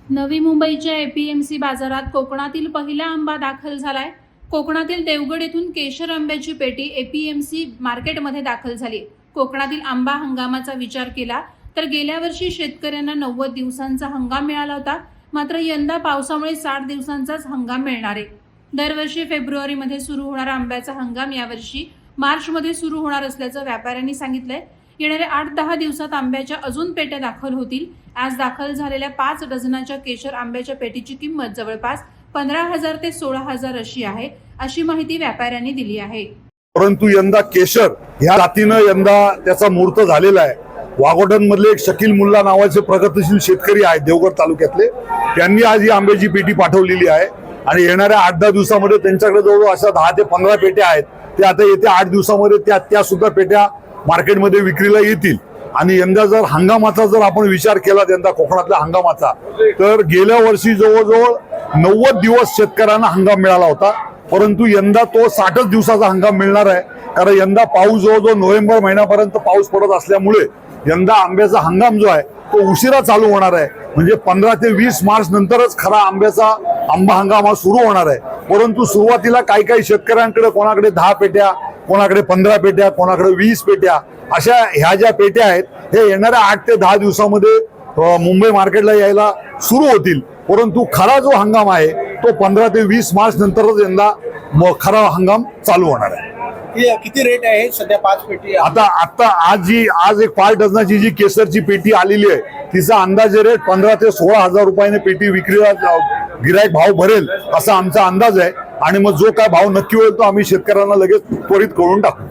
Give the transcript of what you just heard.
नवी मुंबईच्या एपीएमसी बाजारात कोकणातील पहिला आंबा दाखल झालाय। कोकणातील देवगड येथून केशर आंब्याची पेटी एपीएमसी मार्केटमध्ये दाखल झाली। कोकणातील आंबा हंगामाचा विचार केला तर गेल्या वर्षी शेतकऱ्यांना 90 दिवसांचा हंगाम मिळाला होता, मात्र यंदा पावसामुळे 60 दिवसांचाच हंगाम मिळणार आहे। दरवर्षी फेब्रुवारीमध्ये सुरू होणारा आंब्याचा हंगाम यावर्षी मार्चमध्ये सुरू होणार असल्याचं व्यापाऱ्यांनी सांगितलंय। येणाऱ्या 8-10 दिवसात आंब्याच्या अजून पेट्या दाखल होतील। आज दाखल झालेल्या 5 डझनाच्या केशर आंब्याच्या पेटीची किंमत जवळपास 15,000 ते 16,000 अशी आहे, अशी माहिती व्यापाऱ्यांनी दिली आहे। परंतु यंदा केशर ह्या जातीनं यंदा त्याचा मुहूर्त झालेला आहे। वाघोटन मधले एक शकील मुल्ला नावाचे प्रगतिशील शेतकरी आहेत देवगड तालुक्यातले, त्यांनी आज ही आंब्याची पेटी पाठवलेली आहे आणि येणाऱ्या 8-10 दिवसामध्ये त्यांच्याकडे जवळ अशा 10 ते 15 पेट्या आहेत। ते आता येत्या 8 दिवसामध्ये त्या सुद्धा पेट्या मार्केटमध्ये विक्रीला येतील। आणि यंदा जर हंगामाचा जर आपण विचार केला यंदा कोकणातल्या हंगामाचा, तर गेल्या वर्षी जवळजवळ 90 दिवस शेतकऱ्यांना हंगाम मिळाला होता, परंतु यंदा तो 60 दिवसाचा हंगाम मिळणार आहे। कारण यंदा पाऊस जवळजवळ नोव्हेंबर महिन्यापर्यंत पाऊस पडत असल्यामुळे यंदा आंब्याचा हंगाम जो आहे तो उशिरा चालू होणार आहे। म्हणजे 15 ते 20 मार्च नंतरच खरा आंबा हंगाम हा सुरू होणार आहे। परंतु सुरुवातीला काही शेतकऱ्यांकडे कोणाकडे 10 पेट्या, कोणाकडे 15 पेट्या, कोणाकडे 20 पेट्या, अशा ह्या ज्या पेट्या आहेत हे येणाऱ्या 8 ते 10 दिवसामध्ये मुंबई मार्केटला यायला सुरू होतील। परंतु खरा जो हंगाम आहे तो 15 ते 20 मार्च नंतरच यंदा खरा हंगाम चालू होणार आहे। किती रेट आहे सध्या 5 पेटी? आता आज एक 5 डझनाची जी केसरची पेटी आलेली आहे तिचा अंदाजे रेट 15 ते 16,000 रुपयाने पेटी विक्रीला गिराईक भाव भरेल असा आमचा अंदाज आहे। आणि मग जो काय भाव नक्की होईल तो आम्ही शेतकऱ्यांना लगेच त्वरित कळवून टाकू।